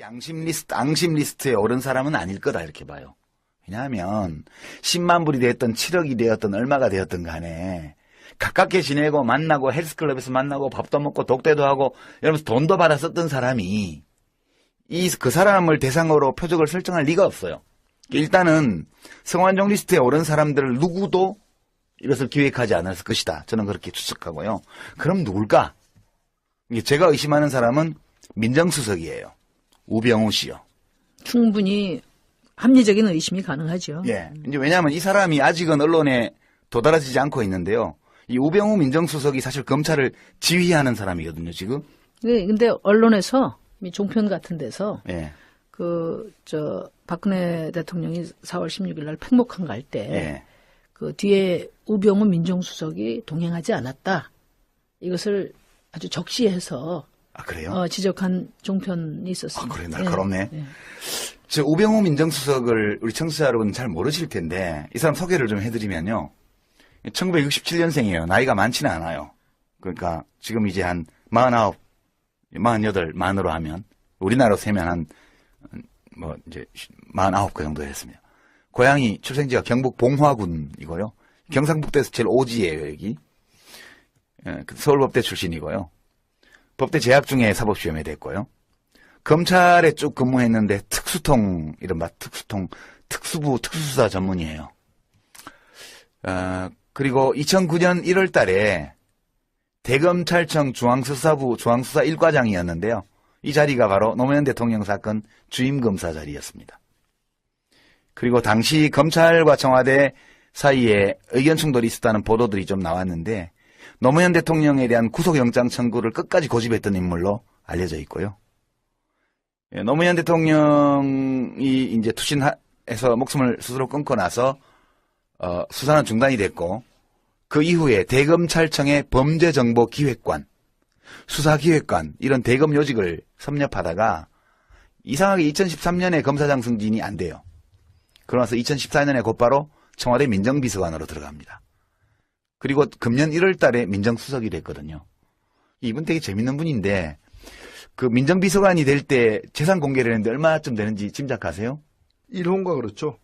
앙심 리스트에 오른 사람은 아닐 거다 이렇게 봐요. 왜냐하면 10만 불이 되었던 7억이 되었던 얼마가 되었던 간에 가깝게 지내고 만나고 헬스클럽에서 만나고 밥도 먹고 독대도 하고 이러면서 돈도 받아 썼던 사람이 그 사람을 대상으로 표적을 설정할 리가 없어요. 일단은 성완종 리스트에 오른 사람들을 누구도 이것을 기획하지 않았을 것이다. 저는 그렇게 추측하고요. 그럼 누굴까? 제가 의심하는 사람은 민정수석이에요. 우병우 씨요. 충분히 합리적인 의심이 가능하죠. 예. 이제 왜냐하면 이 사람이 아직은 언론에 도달하지 않고 있는데요. 이 우병우 민정수석이 사실 검찰을 지휘하는 사람이거든요, 지금. 네, 근데 언론에서 종편 같은 데서 예. 박근혜 대통령이 4월 16일 날 팽목항 갈 때 예. 그 뒤에 우병우 민정수석이 동행하지 않았다. 이것을 아주 적시해서 아, 그래요? 지적한 종편이 있었습니다. 아, 그래, 날카롭네. 예. 저 우병우 민정수석을 우리 청취자 여러분 잘 모르실 텐데 이 사람 소개를 좀 해드리면요. 1967년생이에요. 나이가 많지는 않아요. 그러니까 지금 이제 한 49, 48 만으로 하면 우리나라로 세면 이제 49그 정도 됐습니다. 고향이 출생지가 경북 봉화군이고요. 경상북도에서 제일 오지예요, 여기. 서울법대 출신이고요. 법대 재학 중에 사법시험에 됐고요. 검찰에 쭉 근무했는데 특수통, 이른바 특수통, 특수부, 특수수사 전문이에요. 그리고 2009년 1월 달에 대검찰청 중앙수사부 중앙수사 1과장이었는데요. 이 자리가 바로 노무현 대통령 사건 주임검사 자리였습니다. 그리고 당시 검찰과 청와대 사이에 의견 충돌이 있었다는 보도들이 좀 나왔는데 노무현 대통령에 대한 구속영장 청구를 끝까지 고집했던 인물로 알려져 있고요. 노무현 대통령이 이제 투신해서 목숨을 스스로 끊고 나서 수사는 중단이 됐고 그 이후에 대검찰청의 범죄정보기획관, 수사기획관 이런 대검 요직을 섭렵하다가 이상하게 2013년에 검사장 승진이 안 돼요. 그러면서 2014년에 곧바로 청와대 민정비서관으로 들어갑니다. 그리고 금년 1월 달에 민정수석이 됐거든요. 이분 되게 재밌는 분인데 그 민정비서관이 될 때 재산 공개를 했는데 얼마쯤 되는지 짐작하세요? 1호인가 그렇죠.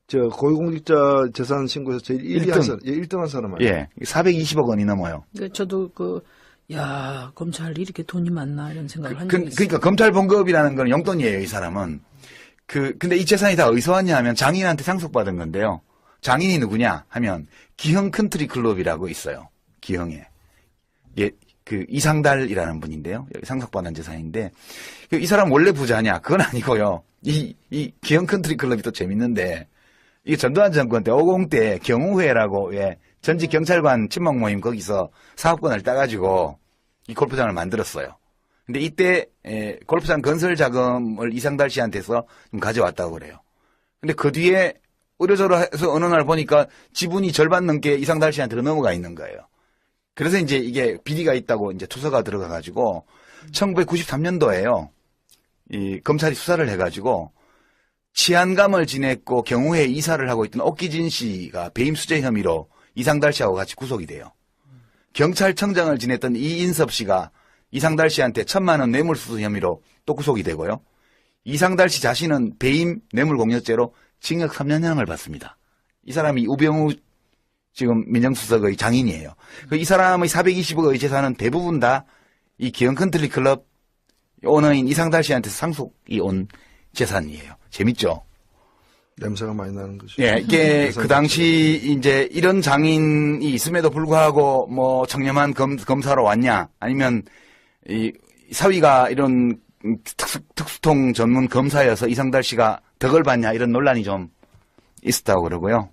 저 고위공직자 재산 신고에서 제일 1등 한 사람 아니에요? 예, 420억 원이 넘어요. 저도 검찰이 이렇게 돈이 많나 이런 생각을 한 적이 있어요. 그러니까 검찰 봉급이라는 건 용돈이에요, 이 사람은. 근데 이 재산이 다 어디서 왔냐 하면 장인한테 상속받은 건데요. 장인이 누구냐 하면 기흥 컨트리 클럽이라고 있어요. 기흥에. 이상달이라는 분인데요. 여기 상속받은 재산인데 이 사람 원래 부자냐? 그건 아니고요. 이 기흥 컨트리 클럽이 또 재밌는데 이게 전두환 정권 때 50대 경우회라고 전직 경찰관 친목 모임 거기서 사업권을 따가지고 이 골프장을 만들었어요. 근데 이때 골프장 건설 자금을 이상달 씨한테서 좀 가져왔다고 그래요. 근데 그 뒤에 의료저로 해서 어느 날 보니까 지분이 절반 넘게 이상달 씨한테로 넘어가 있는 거예요. 그래서 이제 이게 비리가 있다고 이제 투서가 들어가가지고 1993년도에요. 이 검찰이 수사를 해가지고 치안감을 지냈고 경우회 이사를 하고 있던 옥기진 씨가 배임 수재 혐의로 이상달 씨하고 같이 구속이 돼요. 경찰청장을 지냈던 이인섭 씨가 이상달 씨한테 1,000만 원 뇌물수수 혐의로 또 구속이 되고요. 이상달 씨 자신은 배임 뇌물공여죄로 징역 3년형을 받습니다. 이 사람이 우병우 지금 민정수석의 장인이에요. 이 사람의 420억의 재산은 대부분 다 이 기흥 컨트리 클럽 오너인 이상달 씨한테 상속이 온 재산이에요. 재밌죠? 냄새가 많이 나는 거죠. 예, 이게 그 당시 이제 이런 장인이 있음에도 불구하고 뭐 청렴한 검사로 왔냐, 아니면 이 사위가 이런 특수통 전문 검사여서 이상달 씨가 덕을 받냐 이런 논란이 좀 있었다고 그러고요.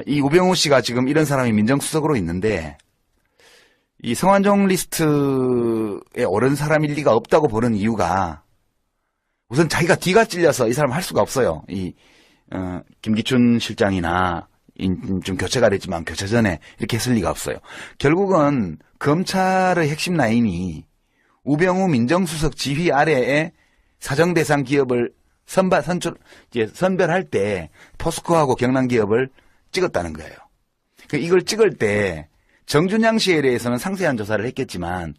이 우병우 씨가 지금 이런 사람이 민정수석으로 있는데 이 성완종 리스트에 오른 사람일 리가 없다고 보는 이유가 우선 자기가 뒤가 찔려서 이 사람 할 수가 없어요. 김기춘 실장이나 좀 교체가 됐지만 교체 전에 이렇게 했을 리가 없어요. 결국은 검찰의 핵심 라인이 우병우 민정수석 지휘 아래에 사정 대상 기업을 선별할 때 포스코하고 경남 기업을 찍었다는 거예요. 이걸 찍을 때 정준양 씨에 대해서는 상세한 조사를 했겠지만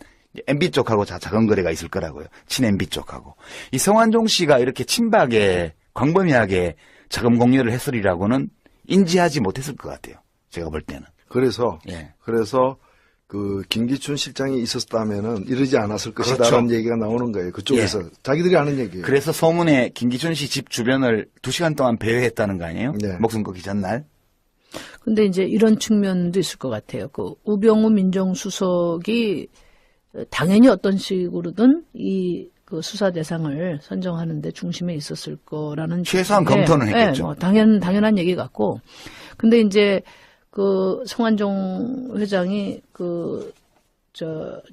MB 쪽하고 작은 거래가 있을 거라고요. 친 MB 쪽하고. 이 성완종 씨가 이렇게 친박에 광범위하게 자금 공여를 했으리라고는 인지하지 못했을 것 같아요. 제가 볼 때는. 그래서 예. 그 김기춘 실장이 있었다면은 이러지 않았을 그렇죠. 것이다라는 얘기가 나오는 거예요. 그쪽에서 예. 자기들이 아는 얘기예요. 그래서 소문에 김기춘 씨 집 주변을 2시간 동안 배회했다는 거 아니에요? 네. 목숨 끊기 전날. 근데 이제 이런 측면도 있을 것 같아요. 그 우병우 민정수석이 당연히 어떤 식으로든 이 그 수사 대상을 선정하는데 중심에 있었을 거라는 최소한 예, 검토는 예, 했겠죠. 뭐 당연한 얘기 같고. 근데 이제 그 성완종 회장이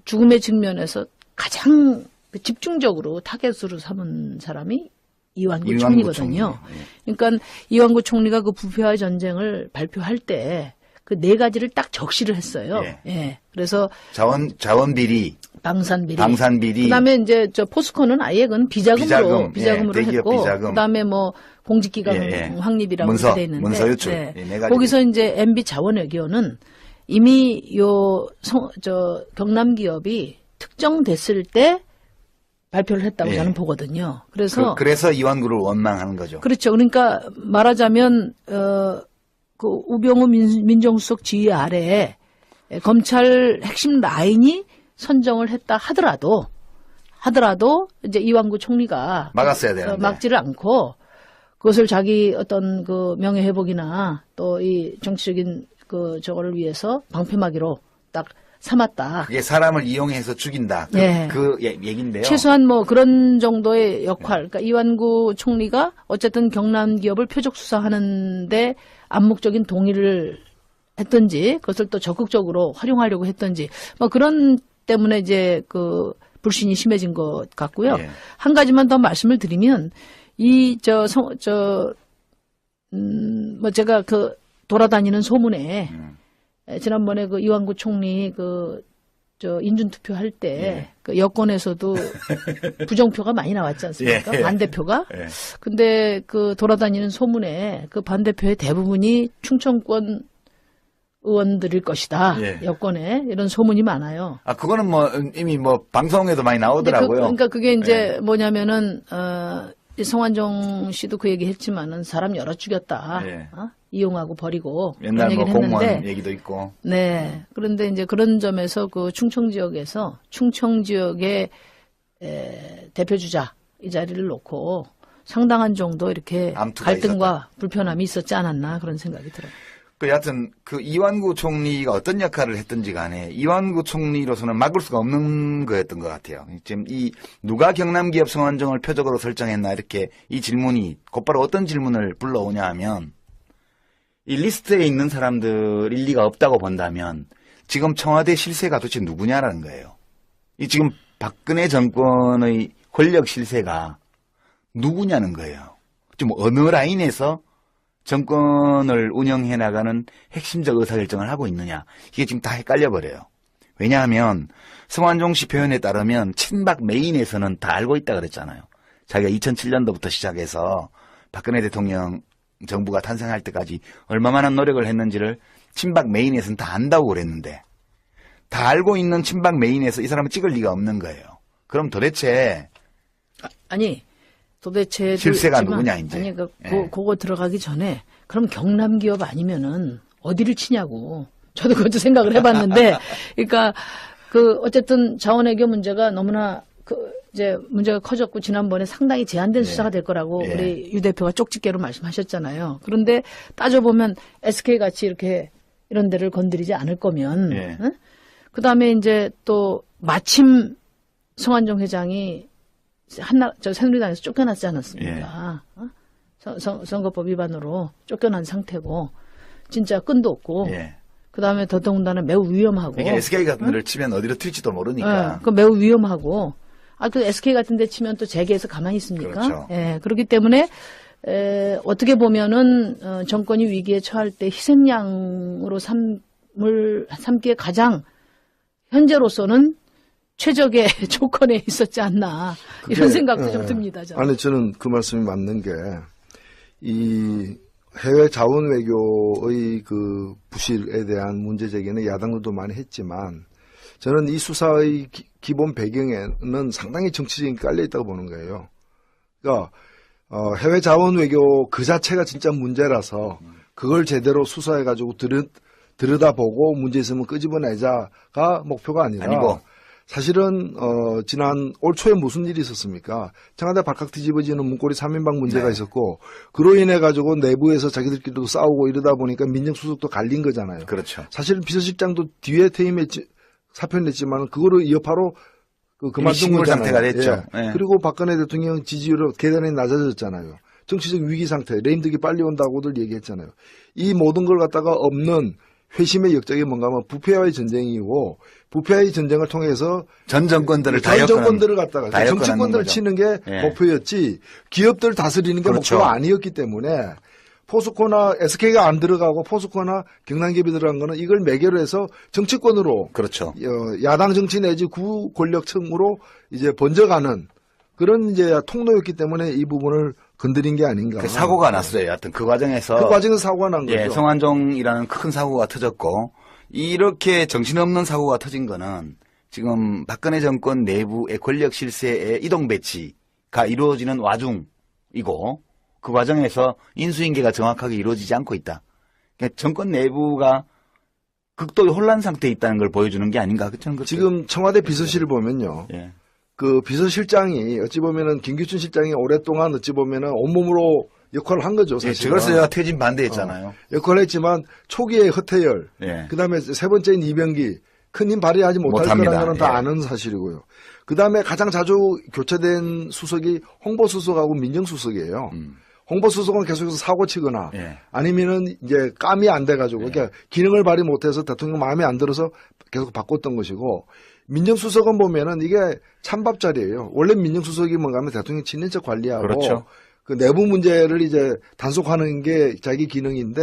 죽음의 측면에서 가장 집중적으로 타겟으로 삼은 사람이 이완구 총리거든요. 총리. 그러니까 이완구 총리가 그 부패와 전쟁을 발표할 때 그 네 가지를 딱 적시를 했어요. 예. 예. 그래서 자원 비리, 방산비리. 그다음에 이제 포스코는 아예 그건 비자금으로 예, 대기업 했고, 비자금. 그다음에 뭐 공직기강 확립이라고 돼 있는데, 문서 유출. 네. 네 가지. 거기서 이제 MB 자원외교는 이미 경남 기업이 특정됐을 때 발표를 했다고 예. 저는 보거든요. 그래서 이완구를 원망하는 거죠. 그렇죠. 그러니까 말하자면 그 우병우 민정수석 지휘 아래에 검찰 핵심 라인이 선정을 했다 하더라도 이제 이완구 총리가 막았어야 되는데. 막지를 않고 그것을 자기 어떤 그 명예 회복이나 또 이 정치적인 그 저거를 위해서 방패막이로 딱 삼았다. 그게 사람을 이용해서 죽인다. 예. 그 얘기인데요. 최소한 뭐 그런 정도의 역할. 그러니까 이완구 총리가 어쨌든 경남 기업을 표적 수사하는데 암묵적인 동의를 했던지 그것을 또 적극적으로 활용하려고 했던지 뭐 그런 때문에 이제 그 불신이 심해진 것 같고요. 예. 한 가지만 더 말씀을 드리면 뭐 제가 그 돌아다니는 소문에 지난번에 그 이완구 총리 인준 투표할 때 그 여권에서도 부정표가 많이 나왔지 않습니까? 예. 반대표가. 예. 근데 그 돌아다니는 소문에 그 반대표의 대부분이 충청권 의원들일 것이다. 예. 여권에 이런 소문이 많아요. 아, 그거는 뭐 이미 뭐 방송에도 많이 나오더라고요. 그러니까 그게 이제 예. 뭐냐면은 이 성완종 씨도 그 얘기 했지만은 사람 여러 죽였다. 예. 이용하고 버리고 옛날 그런 뭐 얘기를 공무원 했는데 얘기도 있고. 네. 그런데 이제 그런 점에서 그 충청 지역의 대표주자 이 자리를 놓고 상당한 정도 이렇게 암투가 갈등과 불편함이 있었지 않았나 그런 생각이 들어요. 여하튼 그 이완구 총리가 어떤 역할을 했든지 간에 이완구 총리로서는 막을 수가 없는 거였던 것 같아요. 지금 누가 경남기업 성완종을 표적으로 설정했나 이렇게 이 질문이 곧바로 어떤 질문을 불러오냐 하면 이 리스트에 있는 사람들 일리가 없다고 본다면 지금 청와대 실세가 도대체 누구냐라는 거예요. 이 지금 박근혜 정권의 권력 실세가 누구냐는 거예요. 지금 어느 라인에서 정권을 운영해 나가는 핵심적 의사결정을 하고 있느냐. 이게 지금 다 헷갈려 버려요. 왜냐하면 성완종 씨 표현에 따르면 친박 메인에서는 다 알고 있다 그랬잖아요. 자기가 2007년도부터 시작해서 박근혜 대통령 정부가 탄생할 때까지 얼마만한 노력을 했는지를 친박 메인에서는 다 안다고 그랬는데 다 알고 있는 친박 메인에서 이 사람을 찍을 리가 없는 거예요. 그럼 도대체 실세가 누구냐 이제. 아니 예. 그거 들어가기 전에 그럼 경남 기업 아니면은 어디를 치냐고. 저도 그것도 생각을 해봤는데, 그러니까 어쨌든 자원외교 문제가 너무나 이제 문제가 커졌고 지난번에 상당히 제한된 수사가 될 거라고 예. 우리 유 대표가 쪽집게로 말씀하셨잖아요. 그런데 따져보면 SK 같이 이렇게 이런 데를 건드리지 않을 거면, 예. 응? 그 다음에 이제 또 마침 성완종 회장이 새누리당에서 쫓겨났지 않았습니까? 선거법 위반으로 쫓겨난 상태고 진짜 끈도 없고 예. 그다음에 더더군다나 매우 위험하고 이게 SK 같은 데를 치면 어디로 튈지도 모르니까. 그 매우 위험하고 그 SK 같은 데 치면 또 재계에서 가만히 있습니까? 그렇죠. 예, 그렇기 때문에 어떻게 보면은 정권이 위기에 처할 때 희생양으로 삼기에 가장 현재로서는 최적의 조건에 있었지 않나 이런 생각도 좀 듭니다. 저는. 아니 저는 그 말씀이 맞는 게 이 해외 자원 외교의 그 부실에 대한 문제 제기는 야당도 많이 했지만 저는 이 수사의 기본 배경에는 상당히 정치적인 게 깔려 있다고 보는 거예요. 그러니까 해외 자원 외교 그 자체가 진짜 문제라서 그걸 제대로 수사해가지고 들여다보고 문제 있으면 끄집어내자가 목표가 아니고 사실은 지난 올 초에 무슨 일이 있었습니까? 청와대 발칵 뒤집어지는 문고리 3인방 문제가 네. 있었고 그로 인해 가지고 내부에서 자기들끼리도 싸우고 이러다 보니까 민정수석도 갈린 거잖아요. 그렇죠. 사실 비서실장도 뒤에 퇴임했지 사표를 냈지만 그거를 여파로 그만둔 식물 거잖아요. 상태가 됐죠. 예. 예. 그리고 박근혜 대통령 지지율은 계단에 낮아졌잖아요. 정치적 위기 상태, 레임덕이 빨리 온다고들 얘기했잖아요. 이 모든 걸 갖다가 없는 회심의 역적이 뭔가 하면 부패와의 전쟁이고 부패와의 전쟁을 통해서 전 정권들을 전 정권들을 갖다가 다 엮어내는 정치권들을 거죠. 치는 게 예. 목표였지 기업들 다스리는 게 그렇죠. 목표가 아니었기 때문에 포스코나 SK가 안 들어가고 포스코나 경남기업이 들어간 거는 이걸 매개로 해서 정치권으로 그렇죠. 야당 정치 내지 구 권력층으로 이제 번져가는 그런 이제 통로였기 때문에 이 부분을 건드린 게 아닌가. 그 사고가 났어요. 여하튼 그 과정에서 그 과정에서 사고가 난 거죠. 예, 성완종이라는 큰 사고가 터졌고 이렇게 정신없는 사고가 터진 거는 지금 박근혜 정권 내부의 권력 실세의 이동 배치가 이루어지는 와중이고 그 과정에서 인수인계가 정확하게 이루어지지 않고 있다. 그러니까 정권 내부가 극도의 혼란 상태에 있다는 걸 보여주는 게 아닌가. 그렇죠? 지금 청와대 비서실을 보면요. 예. 그 비서실장이 어찌 보면은 김기춘 실장이 오랫동안 어찌 보면은 온몸으로 역할을 한 거죠. 예, 사실. 그래서 제가 퇴진 반대했잖아요. 역할을 했지만 초기에 허태열, 예. 그다음에 세 번째인 이병기 큰 힘 발휘하지 못할 못합니다. 거라는 건 다 예. 아는 사실이고요. 그다음에 가장 자주 교체된 수석이 홍보수석하고 민정수석이에요. 홍보수석은 계속해서 사고 치거나 예. 아니면은 이제 감이 안 돼가지고 그러니까 기능을 발휘 못해서 대통령 마음에 안 들어서 계속 바꿨던 것이고 민정수석은 보면은 이게 찬밥자리예요. 원래 민정수석이 뭔가 하면 대통령 친인척 관리하고 그렇죠. 그 내부 문제를 이제 단속하는 게 자기 기능인데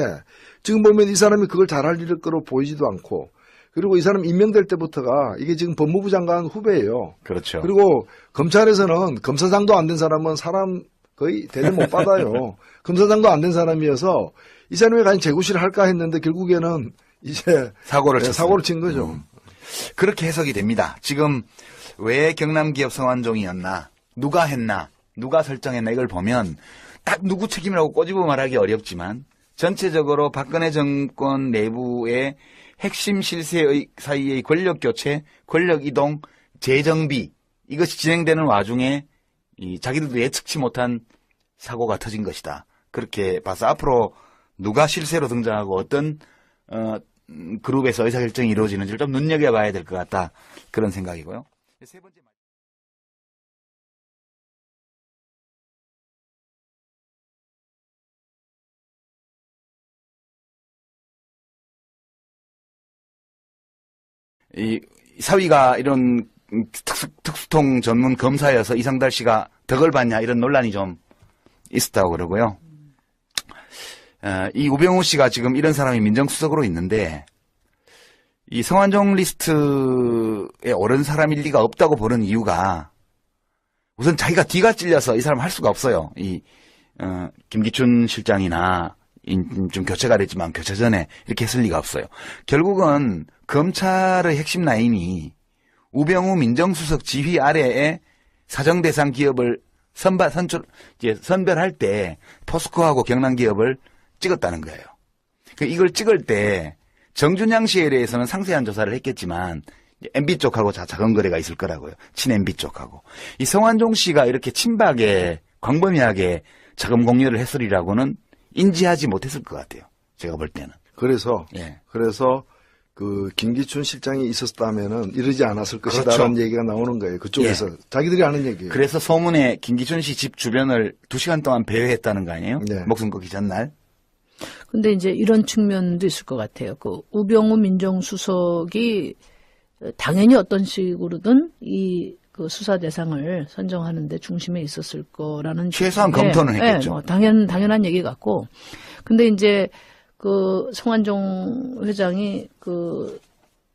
지금 보면 이 사람이 그걸 잘할 일 거로 보이지도 않고 그리고 이 사람 임명될 때부터가 이게 지금 법무부 장관 후배예요. 그렇죠. 그리고 검찰에서는 검사장도 안 된 사람은 사람 거의 대접 못 받아요. 검사장도 안 된 사람이어서 이 사람이 과연 재구실을 할까 했는데 결국에는 이제 사고를 쳤어요. 사고를 친 거죠. 그렇게 해석이 됩니다. 지금 왜 경남기업 성완종이었나, 누가 했나, 누가 설정했나 이걸 보면 딱 누구 책임이라고 꼬집어 말하기 어렵지만 전체적으로 박근혜 정권 내부의 핵심 실세의 사이의 권력 교체, 권력 이동, 재정비 이것이 진행되는 와중에 이 자기들도 예측치 못한 사고가 터진 것이다. 그렇게 봐서 앞으로 누가 실세로 등장하고 어떤 그룹에서 의사결정이 이루어지는지를 좀 눈여겨봐야 될 것 같다. 그런 생각이고요. 세 번째 이 사위가 이런 특수통 전문 검사여서 이상달 씨가 덕을 받냐 이런 논란이 좀 있었다고 그러고요. 이 우병우 씨가 지금 이런 사람이 민정수석으로 있는데 이 성완종 리스트에 오른 사람일 리가 없다고 보는 이유가 우선 자기가 뒤가 찔려서 이 사람 할 수가 없어요. 이 김기춘 실장이나 좀 교체가 됐지만 교체 전에 이렇게 했을 리가 없어요. 결국은 검찰의 핵심 라인이 우병우 민정수석 지휘 아래에 사정대상 기업을 선별할 때 포스코하고 경남기업을 찍었다는 거예요. 이걸 찍을 때 정준양 씨에 대해서는 상세한 조사를 했겠지만 MB 쪽하고 작은 거래가 있을 거라고요. 친 MB 쪽하고. 이 성완종 씨가 이렇게 친박에 광범위하게 자금 공유를 했으리라고는 인지하지 못했을 것 같아요. 제가 볼 때는. 그래서 예. 그 김기춘 실장이 있었다면은 이러지 않았을 그렇죠. 것이다라는 얘기가 나오는 거예요. 그쪽에서 자기들이 하는 얘기예요. 그래서 소문에 김기춘 씨 집 주변을 2시간 동안 배회했다는 거 아니에요? 네. 목숨 끊기 전날. 근데 이제 이런 측면도 있을 것 같아요. 그 우병우 민정수석이 당연히 어떤 식으로든 그 수사 대상을 선정하는데 중심에 있었을 거라는 최소한 검토는 했겠죠. 뭐 당연한 얘기 같고. 근데 이제 그 송환종 회장이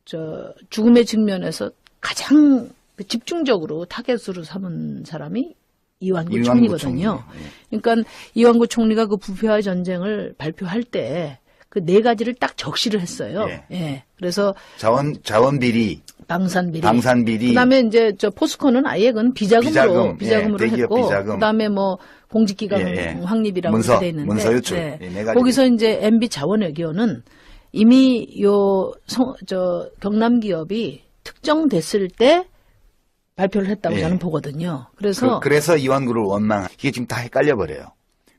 죽음의 직면에서 가장 집중적으로 타겟으로 삼은 사람이 이완구 총리거든요. 총리. 예. 그러니까 이완구 총리가 그 부패와의 전쟁을 발표할 때 그 네 가지를 딱 적시를 했어요. 예. 예. 그래서 자원 비리, 방산비리. 그다음에 이제 저 포스코는 아예 그건 비자금으로 예, 대기업 했고, 비자금. 그다음에 뭐 공직기관 확립이라고 돼 있는데, 문서 유출. 네. 네 가지. 거기서 이제 MB 자원외교는 이미 경남 기업이 특정됐을 때 발표를 했다고 예. 저는 보거든요. 그래서 그래서 이완구를 원망. 이게 지금 다 헷갈려 버려요.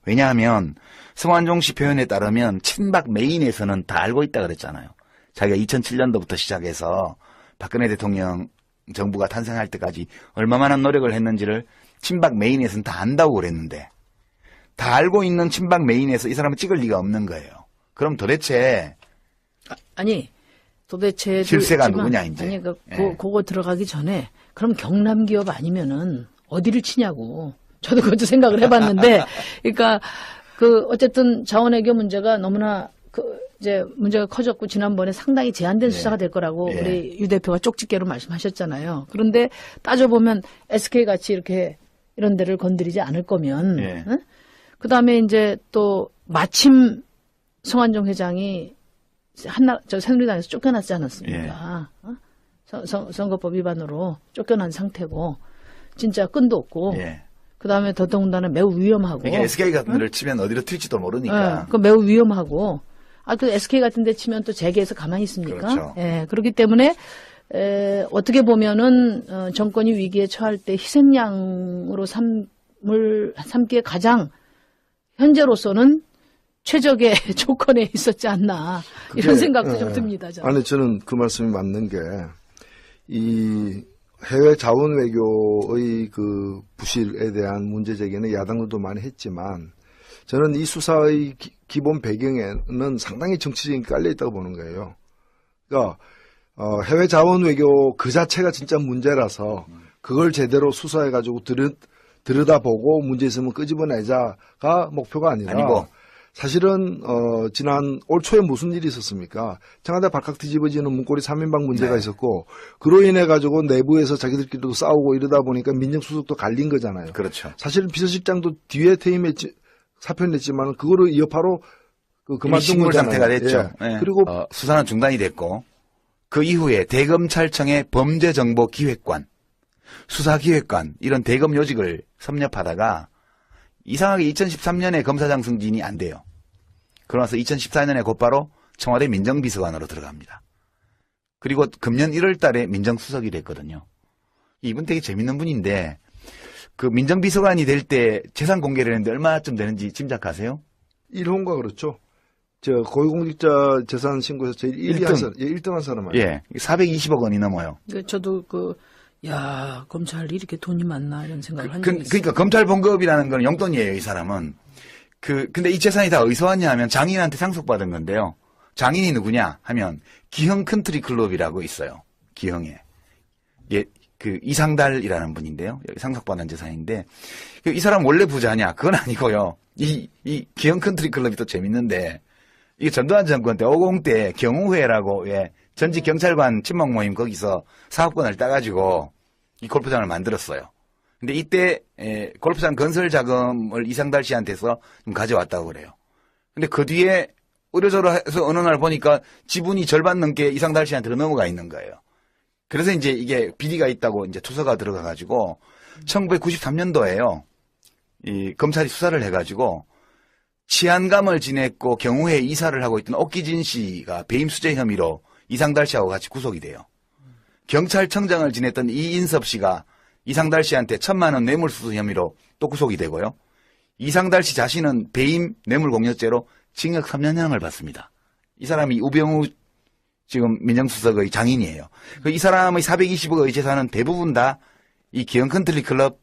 왜냐하면 성완종 씨 표현에 따르면 친박 메인에서는 다 알고 있다 그랬잖아요. 자기가 2007년도부터 시작해서 박근혜 대통령 정부가 탄생할 때까지 얼마나 노력을 했는지를 친박 메인에서는 다 안다고 그랬는데, 다 알고 있는 친박 메인에서 이 사람을 찍을 리가 없는 거예요. 그럼 도대체 실세가 누구냐, 이제. 아니, 예. 그거 들어가기 전에 그럼 경남 기업 아니면은 어디를 치냐고. 저도 그것도 생각을 해봤는데, 그러니까 어쨌든 자원외교 문제가 너무나 이제 문제가 커졌고 지난번에 상당히 제한된 수사가 될 거라고 우리 유 대표가 쪽집게로 말씀하셨잖아요. 그런데 따져보면 SK 같이 이렇게 이런 데를 건드리지 않을 거면, 응? 그다음에 이제 또 마침 성완종 회장이 새누리당에서 쫓겨났지 않았습니까? 선거법 위반으로 쫓겨난 상태고 진짜 끈도 없고. 그다음에 더더군다나 매우 위험하고. 그러니까 SK 같은 데를 치면 어디로 튈지도 모르니까. 그 매우 위험하고. 그 SK 같은 데 치면 또 재계에서 가만히 있습니까? 그렇죠. 예. 그렇기 때문에 어떻게 보면은 정권이 위기에 처할 때 희생양으로 삼기에 가장 현재로서는 최적의 조건에 있었지 않나 이런 생각도 좀 듭니다. 저는. 아니 저는 그 말씀이 맞는 게 이 해외 자원 외교의 그 부실에 대한 문제 제기는 야당들도 많이 했지만 저는 이 수사의 기본 배경에는 상당히 정치적인 게 깔려 있다고 보는 거예요. 그러니까 해외 자원 외교 그 자체가 진짜 문제라서 그걸 제대로 수사해 가지고 들여다보고 문제 있으면 끄집어내자가 목표가 아니고 사실은 지난 올 초에 무슨 일이 있었습니까? 청와대 발칵 뒤집어지는 문고리 3인방 문제가 있었고 그로 인해 가지고 내부에서 자기들끼리도 싸우고 이러다 보니까 민정수석도 갈린 거잖아요. 그렇죠. 사실 비서실장도 뒤에 퇴임했지 사표 냈지만 그거를 여파로 그만둔 식물 거잖아요. 상태가 됐죠. 예. 그리고 수사는 중단이 됐고 그 이후에 대검찰청의 범죄정보기획관, 수사기획관 이런 대검 요직을 섭렵하다가 이상하게 2013년에 검사장 승진이 안 돼요. 그러면서 2014년에 곧바로 청와대 민정비서관으로 들어갑니다. 그리고 금년 1월 달에 민정수석이 됐거든요. 이분 되게 재밌는 분인데 그 민정비서관이 될 때 재산 공개를 했는데 얼마쯤 되는지 짐작하세요? 1호인가 그렇죠. 고위공직자 재산 신고에서 제일 1등 한 사람 아니에요? 예. 420억 원이 넘어요. 저도 검찰이 이렇게 돈이 많나 이런 생각을 한 적이 있어요. 그러니까 검찰 봉급이라는 건 용돈이에요, 이 사람은. 근데 이 재산이 다 어디서 왔냐 하면 장인한테 상속받은 건데요. 장인이 누구냐 하면 기흥 컨트리 클럽이라고 있어요. 기흥에. 이상달이라는 분인데요. 여기 상속받은 재산인데 이 사람 원래 부자냐? 그건 아니고요. 이 기흥 컨트리 클럽이 또 재밌는데 이게 전두환 정권 때 50 때 경우회라고 전직 경찰관 친목 모임 거기서 사업권을 따가지고 이 골프장을 만들었어요. 근데 이때 골프장 건설 자금을 이상달 씨한테서 좀 가져왔다고 그래요. 근데 그 뒤에 의료저로 해서 어느 날 보니까 지분이 절반 넘게 이상달 씨한테로 넘어가 있는 거예요. 그래서 이제 이게 비리가 있다고 이제 투서가 들어가가지고 1993년도에요. 이 검찰이 수사를 해가지고 치안감을 지냈고 경우회 이사를 하고 있던 옥기진 씨가 배임 수재 혐의로 이상달 씨하고 같이 구속이 돼요. 경찰청장을 지냈던 이인섭 씨가 이상달 씨한테 1,000만 원 뇌물수수 혐의로 또 구속이 되고요. 이상달 씨 자신은 배임 뇌물공여죄로 징역 3년형을 받습니다. 이 사람이 우병우 지금 민정수석의 장인이에요. 이 사람의 420억의 재산은 대부분 다 이 기흥 컨트리 클럽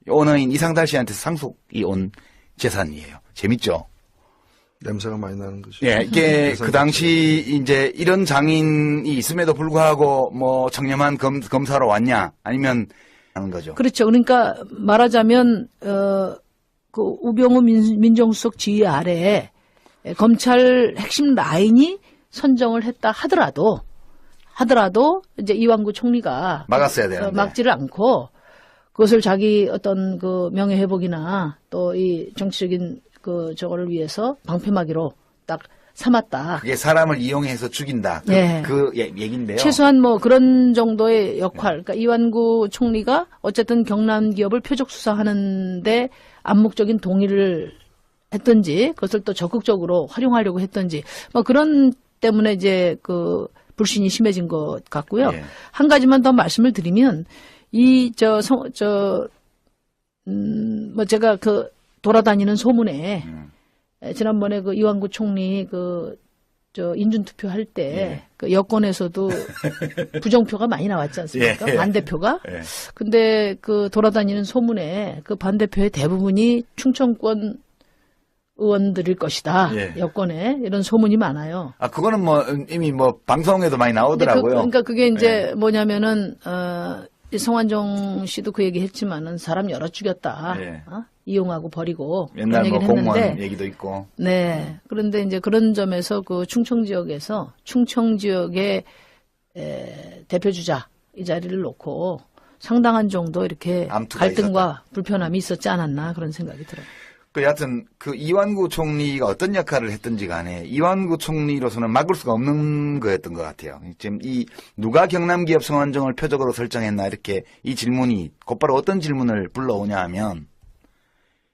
오너인 이상달 씨한테 상속이 온 재산이에요. 재밌죠? 냄새가 많이 나는 거죠. 예, 이게 그 당시 이제 이런 장인이 있음에도 불구하고 뭐 청렴한 검사로 왔냐 아니면 하는 거죠. 그렇죠. 그러니까 말하자면 그 우병우 민정수석 지휘 아래에 검찰 핵심 라인이 선정을 했다 하더라도 이제 이완구 총리가 막았어야 되는데 막지를 않고 그것을 자기 어떤 그 명예 회복이나 또 이 정치적인 그 저거를 위해서 방패막이로 딱 삼았다. 그게 사람을 이용해서 죽인다. 네. 얘기인데요. 최소한 뭐 그런 정도의 역할. 그러니까 이완구 총리가 어쨌든 경남 기업을 표적 수사하는데 암묵적인 동의를 했던지 그것을 또 적극적으로 활용하려고 했던지 뭐 그런 때문에 이제 그 불신이 심해진 것 같고요. 예. 한 가지만 더 말씀을 드리면 뭐 제가 그 돌아다니는 소문에 지난번에 그 이완구 총리 인준 투표할 때 예. 그 여권에서도 부정표가 많이 나왔지 않습니까? 예. 반대표가. 예. 근데 그 돌아다니는 소문에 그 반대표의 대부분이 충청권 의원들일 것이다. 예. 여권에 이런 소문이 많아요. 아, 그거는 뭐 이미 뭐 방송에도 많이 근데 나오더라고요. 그러니까 그게 이제 뭐냐면은 이 성완종 씨도 그 얘기 했지만은 사람 여러 죽였다. 예. 이용하고 버리고 옛날 그런 뭐 얘기를 공무원 했는데 얘기도 있고. 네. 그런데 이제 그런 점에서 그 충청 지역의 대표 주자 이 자리를 놓고 상당한 정도 이렇게 암투가 갈등과 불편함이 있었지 않았나 그런 생각이 들어요. 여하튼 그 이완구 총리가 어떤 역할을 했든지 간에 이완구 총리로서는 막을 수가 없는 거였던 것 같아요. 지금 누가 경남기업 성완종을 표적으로 설정했나 이렇게 이 질문이 곧바로 어떤 질문을 불러오냐 하면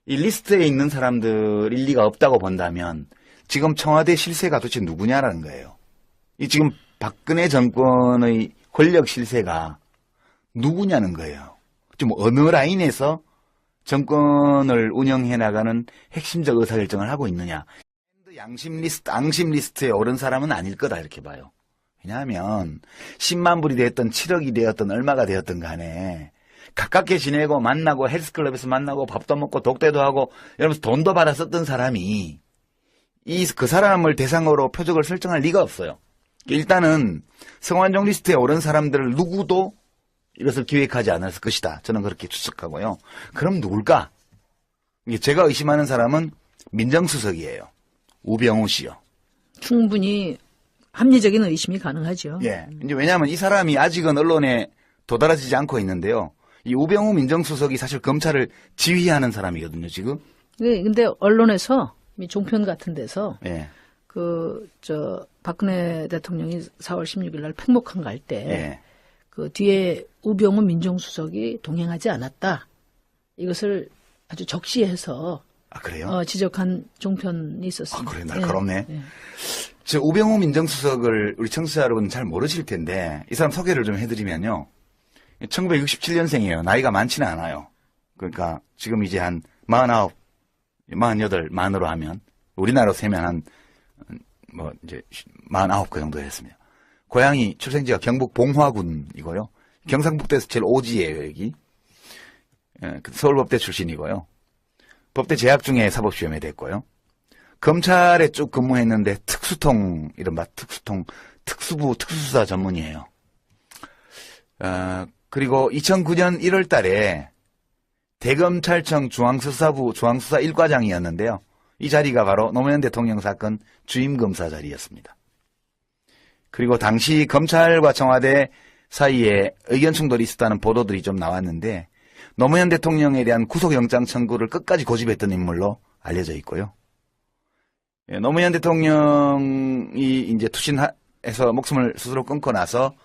이 리스트에 있는 사람들 일리가 없다고 본다면 지금 청와대 실세가 도대체 누구냐라는 거예요. 이 지금 박근혜 정권의 권력 실세가 누구냐는 거예요. 지금 어느 라인에서 정권을 운영해 나가는 핵심적 의사결정을 하고 있느냐. 앙심 리스트에 오른 사람은 아닐 거다 이렇게 봐요. 왜냐하면 10만 불이 되었던 7억이 되었던 얼마가 되었던 간에 가깝게 지내고 만나고 헬스클럽에서 만나고 밥도 먹고 독대도 하고 이러면서 돈도 받아 썼던 사람이 그 사람을 대상으로 표적을 설정할 리가 없어요. 일단은 성완종 리스트에 오른 사람들을 누구도 이것을 기획하지 않았을 것이다. 저는 그렇게 추측하고요. 그럼 누굴까? 제가 의심하는 사람은 민정수석이에요. 우병우 씨요. 충분히 합리적인 의심이 가능하죠. 예. 이제 왜냐하면 이 사람이 아직은 언론에 도달하지 않고 있는데요. 이 우병우 민정수석이 사실 검찰을 지휘하는 사람이거든요, 지금. 네, 근데 언론에서 종편 같은 데서 예. 박근혜 대통령이 4월 16일 날 팽목항 갈 때 예. 그 뒤에 우병우 민정수석이 동행하지 않았다. 이것을 아주 적시해서 아, 그래요? 지적한 종편이 있었습니다. 아, 그래, 날카롭네. 저 우병우 민정수석을 우리 청취자 여러분 잘 모르실 텐데 이 사람 소개를 좀 해드리면요. 1967년생이에요. 나이가 많지는 않아요. 그러니까 지금 이제 한 49, 48 만으로 하면 우리나라로 세면 이제 49그 정도 됐습니다. 고향이 출생지가 경북 봉화군이고요. 경상북도에서 제일 오지예요, 여기. 서울법대 출신이고요. 법대 재학 중에 사법시험에 됐고요. 검찰에 쭉 근무했는데 특수통, 이른바 특수통, 특수부, 특수수사 전문이에요. 그리고 2009년 1월 달에 대검찰청 중앙수사부 중앙수사 1과장이었는데요. 이 자리가 바로 노무현 대통령 사건 주임검사 자리였습니다. 그리고 당시 검찰과 청와대 사이에 의견 충돌이 있었다는 보도들이 좀 나왔는데 노무현 대통령에 대한 구속영장 청구를 끝까지 고집했던 인물로 알려져 있고요. 노무현 대통령이 이제 투신해서 목숨을 스스로 끊고 나서